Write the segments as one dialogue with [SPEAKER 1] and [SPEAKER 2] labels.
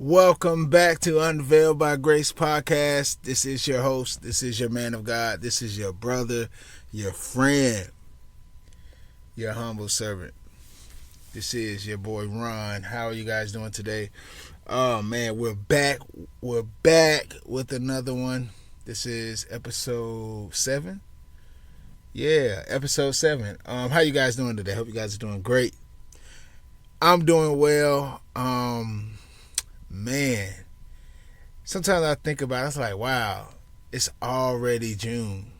[SPEAKER 1] Welcome back to Unveiled by Grace podcast. This is your host. This is your man of God. This is your brother, your friend, your humble servant. This is your boy Ron. How are you guys doing today? Oh man, we're back. We're back with another one. This is episode 7. Yeah, episode 7. How you guys doing today? Hope you guys are doing great. I'm doing well. Man, sometimes I think about it, it's like, wow, it's already June.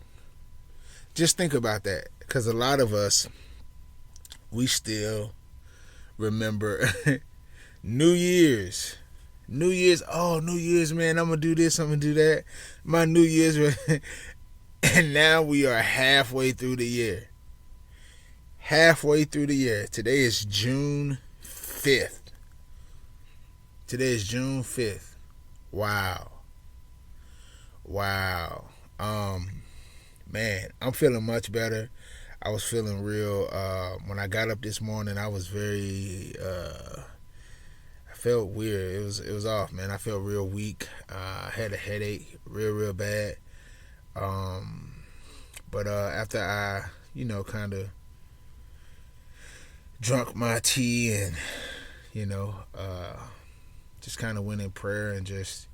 [SPEAKER 1] Just think about that, because a lot of us, we still remember New Year's. New Year's, man, I'm going to do this, I'm going to do that. My New Year's, and now we are halfway through the year. Halfway through the year. Today is June 5th. Today is June 5th. Wow. Man, I'm feeling much better. I was feeling real. When I got up this morning, I was very, I felt weird. It was off, man. I felt real weak. I had a headache real bad. But after I, kind of drunk my tea and, just kind of went in prayer and just,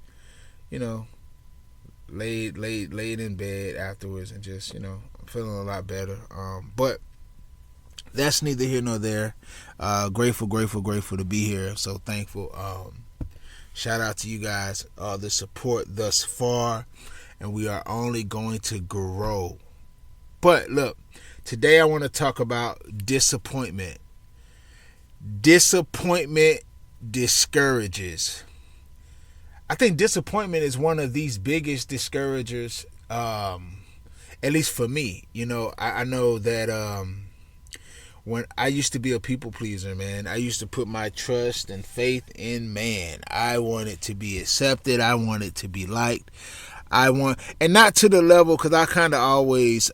[SPEAKER 1] laid in bed afterwards and just, feeling a lot better. But that's neither here nor there. Grateful to be here. So thankful. Shout out to you guys, the support thus far, and we are only going to grow. But look, today I want to talk about disappointment. Disappointment discourages. I think disappointment is one of these biggest discouragers, at least for me. I know that when I used to be a people pleaser, man, I used to put my trust and faith in man. I wanted to be accepted. I wanted to be liked. And not to the level, because I kind of always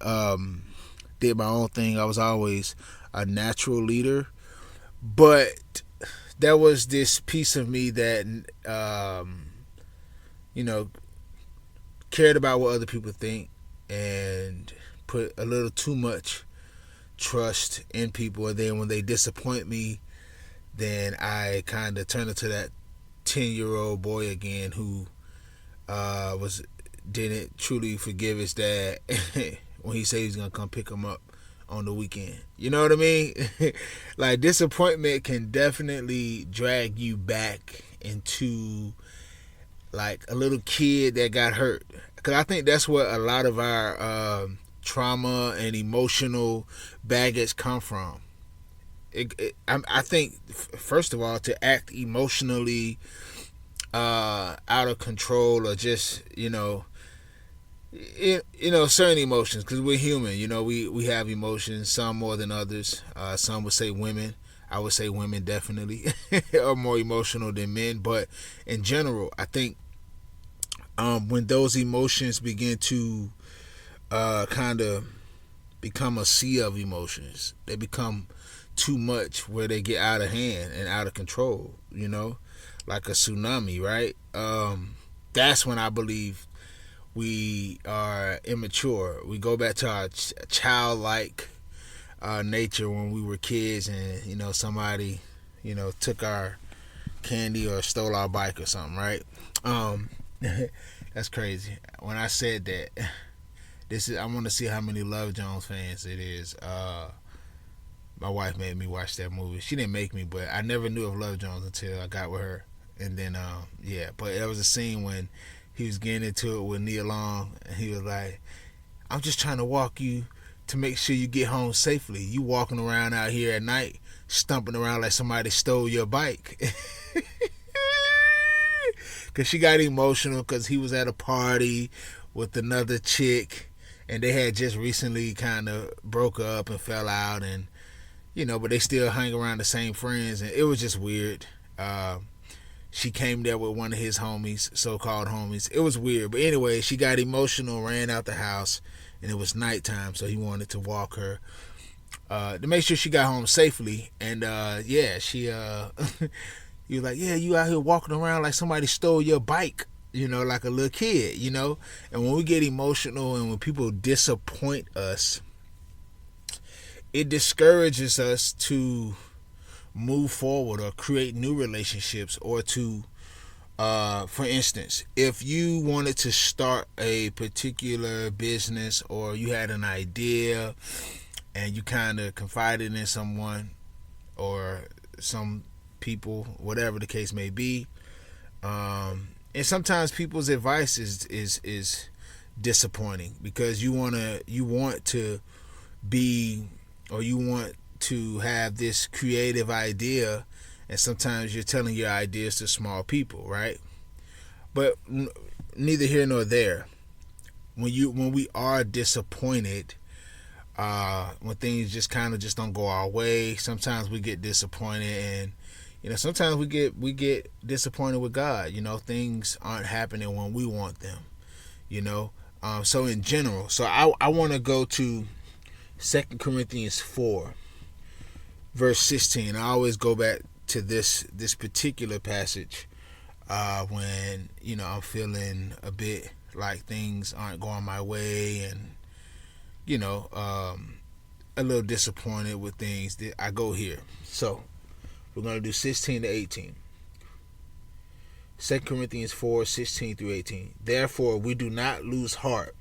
[SPEAKER 1] did my own thing. I was always a natural leader, but there was this piece of me that, cared about what other people think and put a little too much trust in people. And then when they disappoint me, then I kind of turn into that 10-year-old boy again who didn't truly forgive his dad when he said he's going to come pick him up on the weekend. You know what I mean? Like, disappointment can definitely drag you back into like a little kid that got hurt. Because I think that's what a lot of our trauma and emotional baggage come from. I think, first of all, to act emotionally out of control, or just, certain emotions, because we're human. We have emotions, some more than others. Some would say women. I would say women definitely are more emotional than men. But in general, I think when those emotions begin to kind of become a sea of emotions, they become too much, where they get out of hand and out of control, like a tsunami, right? That's when I believe we are immature. We go back to our childlike nature when we were kids, and somebody took our candy or stole our bike or something, right? That's crazy. When I said that, I want to see how many Love Jones fans it is. My wife made me watch that movie. She didn't make me, but I never knew of Love Jones until I got with her. And then but there was a scene when he was getting into it with Nia Long, and he was like, I'm just trying to walk you to make sure you get home safely. You walking around out here at night, stumping around like somebody stole your bike. Because she got emotional because he was at a party with another chick, and they had just recently kind of broke up and fell out, and but they still hang around the same friends, and it was just weird. She came there with one of his homies, so-called homies. It was weird. But anyway, she got emotional, ran out the house, and it was nighttime, so he wanted to walk her to make sure she got home safely. And she You're like, yeah, you out here walking around like somebody stole your bike, like a little kid. And when we get emotional and when people disappoint us, it discourages us to move forward or create new relationships or to for instance, if you wanted to start a particular business or you had an idea and you kind of confided in someone or some people, whatever the case may be, and sometimes people's advice is disappointing because you want to be, or you want to have this creative idea, and sometimes you're telling your ideas to small people, right? But neither here nor there. When we are disappointed, when things just kind of just don't go our way, sometimes we get disappointed, and sometimes we get disappointed with God. Things aren't happening when we want them. So in general, so I want to go to 2 Corinthians 4, verse 16. I always go back to this particular passage when I'm feeling a bit like things aren't going my way, and a little disappointed with things. I go here. So we're going to do 16 to 18. 2 Corinthians 4, 16 through 18. Therefore we do not lose heart.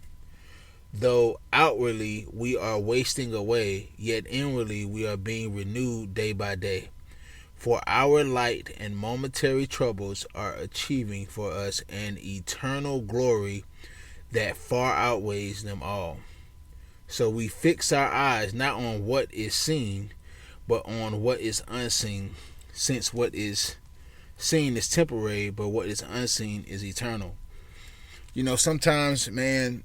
[SPEAKER 1] Though outwardly we are wasting away, yet inwardly we are being renewed day by day. For our light and momentary troubles are achieving for us an eternal glory that far outweighs them all. So we fix our eyes not on what is seen, but on what is unseen, since what is seen is temporary, but what is unseen is eternal. Sometimes, man,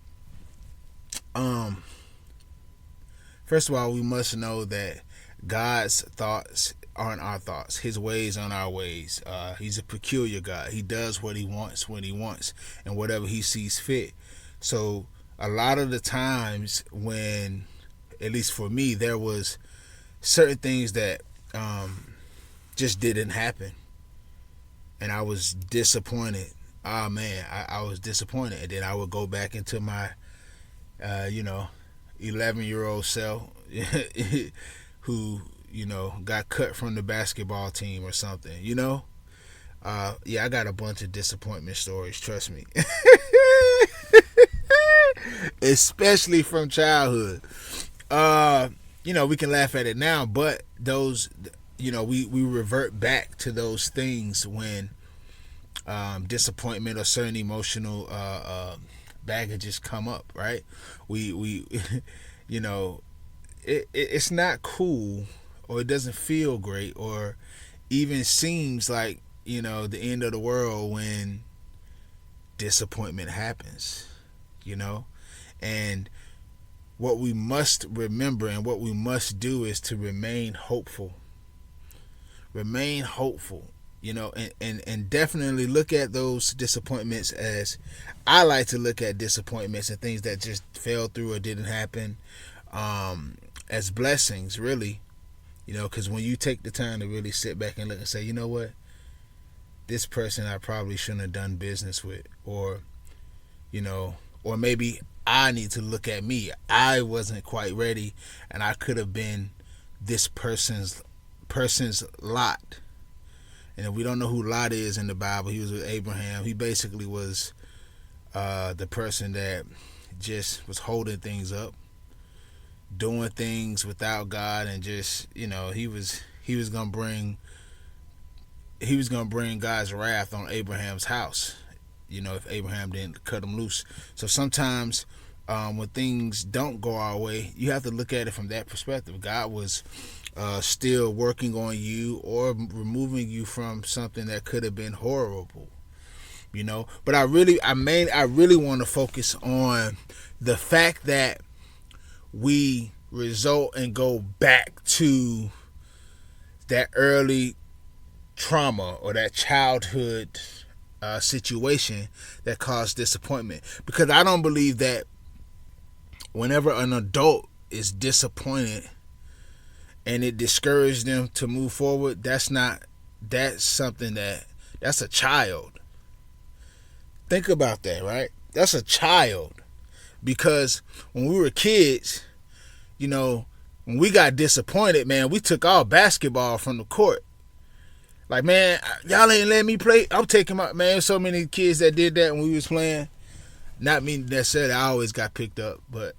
[SPEAKER 1] first of all, we must know that God's thoughts aren't our thoughts. His ways aren't our ways. He's a peculiar God. He does what he wants when he wants and whatever he sees fit. So a lot of the times when, at least for me, there was certain things that just didn't happen, and I was disappointed. Oh man, I was disappointed, and then I would go back into my 11-year-old self who got cut from the basketball team or something. Yeah, I got a bunch of disappointment stories, trust me. Especially from childhood. We can laugh at it now, but those, we revert back to those things when disappointment or certain emotional baggages come up, right? We it's not cool, or it doesn't feel great, or even seems like the end of the world when disappointment happens. And what we must remember and what we must do is to remain hopeful. Remain hopeful. And definitely look at those disappointments as I like to look at disappointments and things that just fell through or didn't happen, as blessings, really. Because when you take the time to really sit back and look and say, you know what, this person I probably shouldn't have done business with, or maybe I need to look at me. I wasn't quite ready, and I could have been this person's Lot. And if we don't know who Lot is in the Bible, he was with Abraham. He basically was the person that just was holding things up, doing things without God, and just he was gonna bring God's wrath on Abraham's house. If Abraham didn't cut him loose. So sometimes when things don't go our way, you have to look at it from that perspective. God was still working on you or removing you from something that could have been horrible. But I really want to focus on the fact that we result and go back to that early trauma or that childhood situation that caused disappointment. Because I don't believe that whenever an adult is disappointed and it discouraged them to move forward, that's not that's something that's a child. Think about that, right? That's a child. Because when we were kids, when we got disappointed, man, we took our basketball from the court. Like, man, y'all ain't letting me play. I'm taking my, man, so many kids that did that when we was playing. Not me necessarily, I always got picked up, but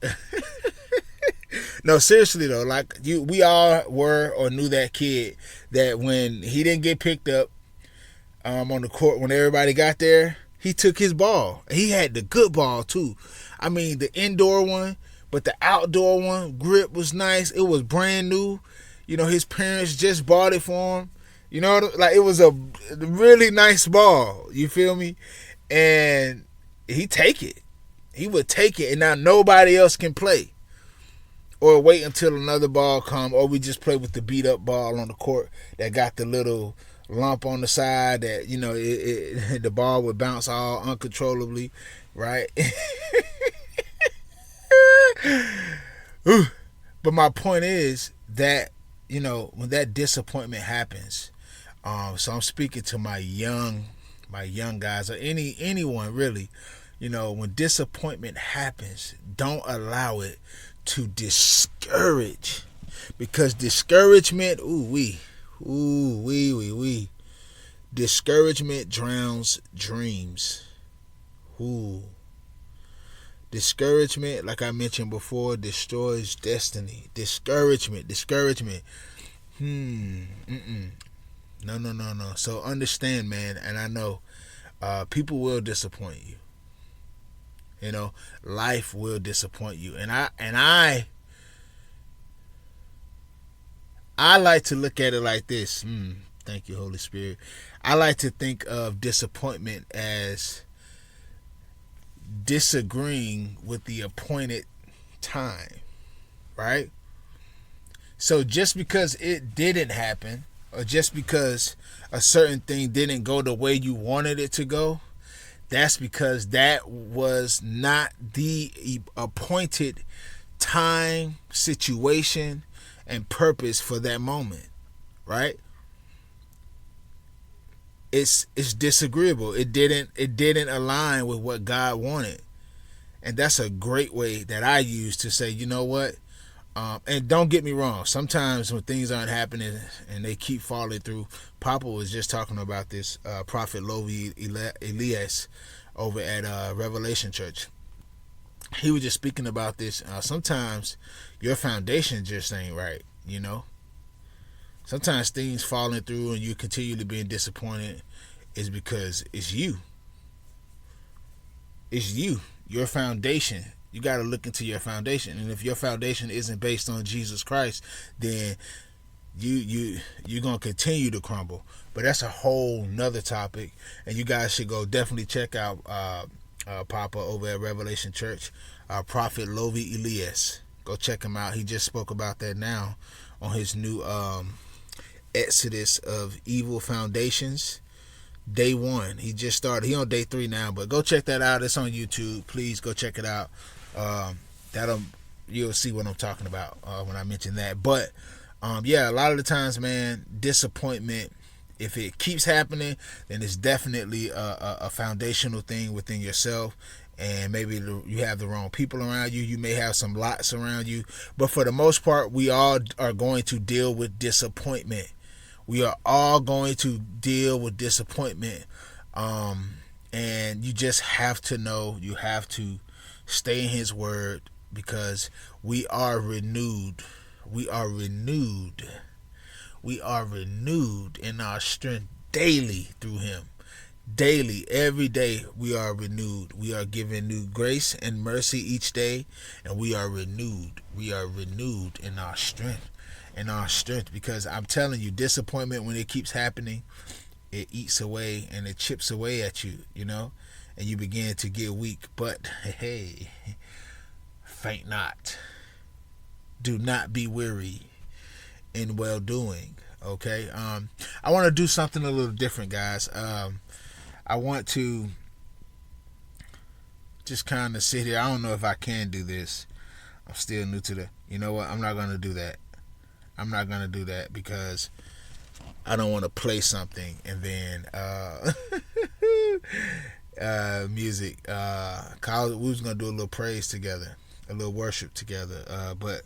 [SPEAKER 1] no, seriously though, like we all were or knew that kid that when he didn't get picked up on the court when everybody got there, he took his ball. He had the good ball too. I mean, the indoor one, but the outdoor one, grip was nice. It was brand new. His parents just bought it for him. Like it was a really nice ball. You feel me? And he take it. He would take it, and now nobody else can play. Or wait until another ball come, or we just play with the beat up ball on the court that got the little lump on the side that the ball would bounce all uncontrollably, right? But my point is that when that disappointment happens, so I'm speaking to my young guys or anyone really, when disappointment happens, don't allow it to discourage, because discouragement, discouragement drowns dreams. Discouragement, like I mentioned before, destroys destiny. Discouragement. No. So understand, man, and I know people will disappoint you. Life will disappoint you, and I like to look at it like this. Thank you, Holy Spirit. I like to think of disappointment as disagreeing with the appointed time, right? So just because it didn't happen, or just because a certain thing didn't go the way you wanted it to go, that's because that was not the appointed time, situation, and purpose for that moment, right? It's disagreeable. It didn't align with what God wanted. And that's a great way that I use to say, you know what? And don't get me wrong. Sometimes when things aren't happening and they keep falling through, Papa was just talking about this, Prophet Lovi Elias over at Revelation Church. He was just speaking about this. Sometimes your foundation just ain't right, Sometimes things falling through and you continually being disappointed is because it's you. It's you. Your foundation. You got to look into your foundation. And if your foundation isn't based on Jesus Christ, then you're going to continue to crumble. But that's a whole nother topic. And you guys should go definitely check out Papa over at Revelation Church, Prophet Lovi Elias. Go check him out. He just spoke about that now on his new Exodus of Evil Foundations. Day 1. He just started. He on day 3 now, but go check that out. It's on YouTube. Please go check it out. You'll see what I'm talking about when I mention that. But a lot of the times, man, disappointment, if it keeps happening, then it's definitely a foundational thing within yourself. And maybe you have the wrong people around you. You may have some lots around you. But for the most part, we all are going to deal with disappointment. We are all going to deal with disappointment. And you just have to know, you have to stay in His Word, because we are renewed. We are renewed. We are renewed in our strength daily through Him. Daily, every day, we are renewed. We are given new grace and mercy each day, and we are renewed. We are renewed in our strength. Because I'm telling you, disappointment, when it keeps happening, it eats away and it chips away at you, and you begin to get weak. But hey, faint not. Do not be weary in well doing. Okay. I want to do something a little different, guys. I want to just kind of sit here. I don't know if I can do this. I'm still new to the. You know what? I'm not going to do that. Because I don't want to play something and then music. We was gonna do a little praise together, a little worship together. But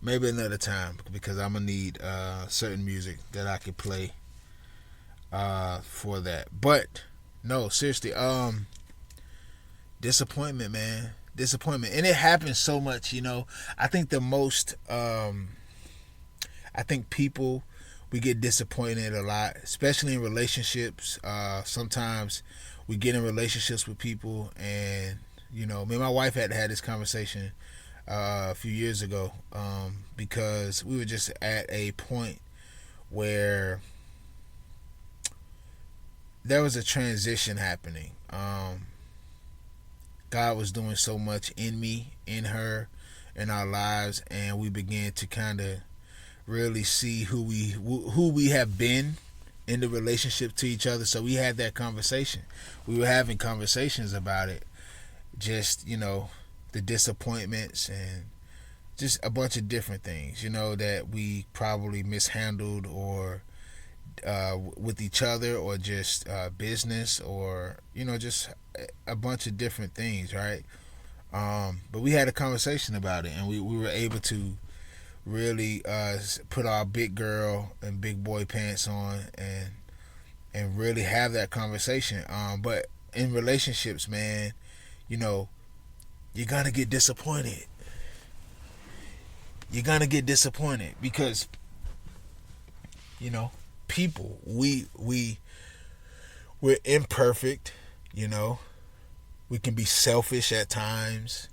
[SPEAKER 1] maybe another time because I'm gonna need certain music that I could play for that. But no, seriously, disappointment, man, disappointment, and it happens so much. I think the most, I think people, we get disappointed a lot, especially in relationships. Sometimes we get in relationships with people, and me and my wife had to have this conversation a few years ago, because we were just at a point where there was a transition happening. God was doing so much in me, in her, in our lives, and we began to kind of really see who we have been in the relationship to each other. So we had that conversation. We were having conversations about it, just the disappointments and just a bunch of different things, that we probably mishandled or with each other, or just business, or just a bunch of different things, right? But we had a conversation about it, and we were able to really put our big girl and big boy pants on and really have that conversation. But in relationships, man, you're gonna get disappointed. You're gonna get disappointed because people, we're imperfect. We can be selfish at times,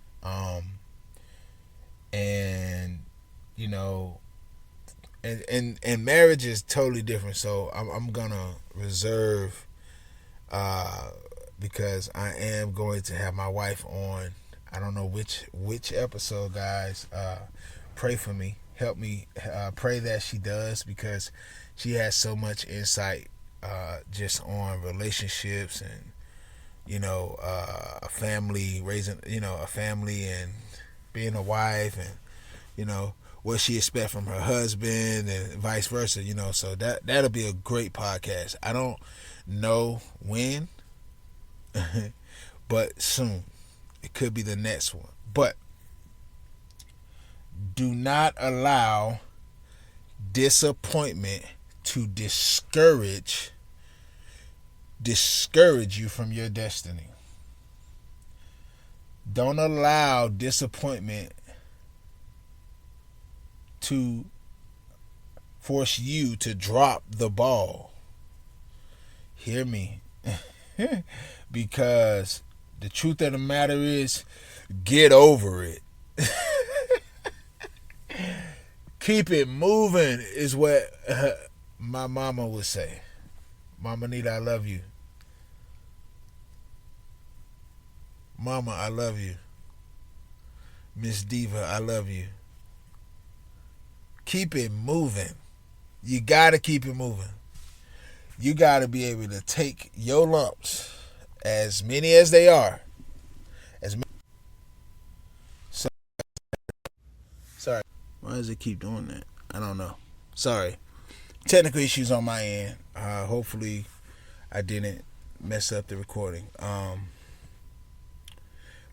[SPEAKER 1] and and marriage is totally different. So I'm gonna reserve, because I am going to have my wife on. I don't know which episode, guys. Pray for me, help me, pray that she does, because she has so much insight, just on relationships and a family, raising a family, and being a wife, and what she expects from her husband, and vice versa. So that'll be a great podcast. I don't know when, but soon. It could be the next one. But do not allow disappointment to discourage you from your destiny. Don't allow disappointment to force you to drop the ball. Hear me. Because the truth of the matter is, get over it. Keep it moving is what my mama would say. Mama Nita, I love you. Mama, I love you. Miss Diva, I love you. Keep it moving. You gotta keep it moving. You gotta be able to take your lumps, as many as they are. Sorry. Why does it keep doing that? I don't know. Sorry. Technical issues on my end. Hopefully I didn't mess up the recording.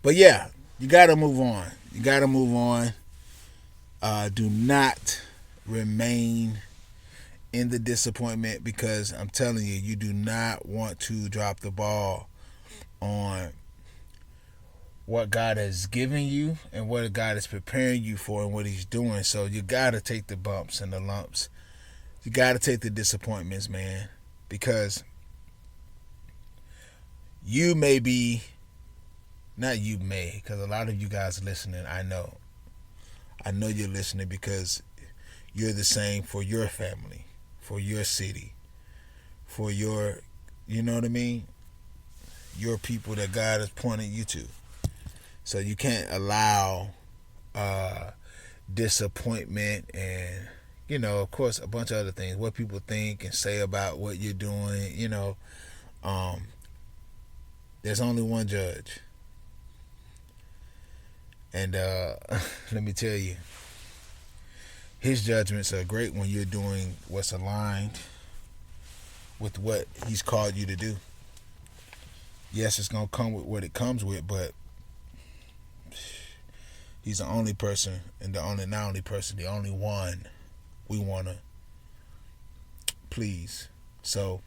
[SPEAKER 1] But yeah, you gotta move on. You gotta move on. Do not remain in the disappointment, because I'm telling you, you do not want to drop the ball on what God has given you and what God is preparing you for and what He's doing. So you got to take the bumps and the lumps. You got to take the disappointments, man, because you may be, not you may, because a lot of you guys listening, I know you're listening because you're the same for your family, for your city, for your, you know what I mean? Your people that God has pointed you to. So you can't allow disappointment and, of course, a bunch of other things, what people think and say about what you're doing. There's only one judge. And let me tell you, His judgments are great when you're doing what's aligned with what He's called you to do. Yes, it's gonna come with what it comes with, but He's the only person, and the only one we wanna please. So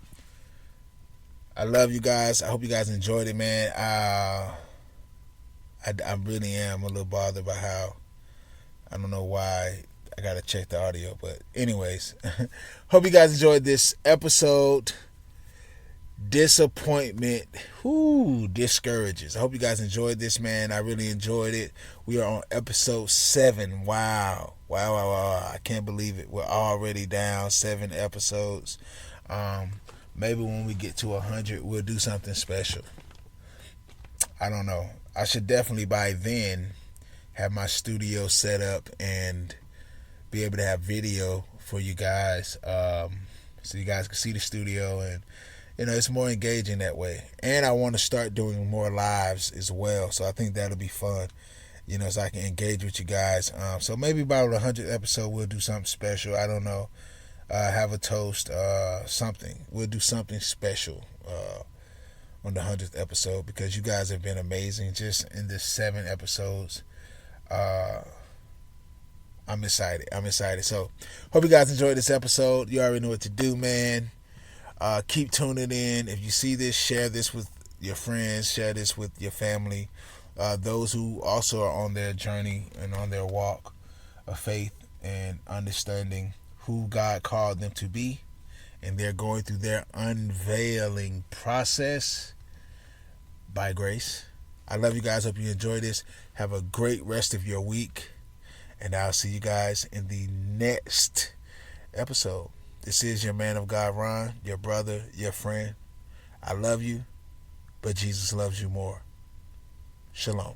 [SPEAKER 1] I love you guys. I hope you guys enjoyed it, man. I really am a little bothered by how, I don't know why I gotta check the audio, but anyways, hope you guys enjoyed this episode. Disappointment, discourages. I hope you guys enjoyed this, man. I really enjoyed it. We are on episode 7. Wow. I can't believe it. We're already down 7 episodes. Maybe when we get to 100, we'll do something special. I don't know. I should definitely by then have my studio set up and be able to have video for you guys, so you guys can see the studio, and it's more engaging that way. And I want to start doing more lives as well, so I think that'll be fun, so I can engage with you guys. So maybe by the 100th episode we'll do something special. I don't know, have a toast, something. We'll do something special on the 100th episode, because you guys have been amazing just in this 7 episodes. I'm excited. So hope you guys enjoyed this episode. You already know what to do, man. Keep tuning in. If you see this, share this with your friends, share this with your family, those who also are on their journey and on their walk of faith and understanding who God called them to be, and they're going through their unveiling process by grace. I love you guys. Hope you enjoy this. Have a great rest of your week, and I'll see you guys in the next episode. This is your man of God, Ron, your brother, your friend. I love you, but Jesus loves you more. Shalom.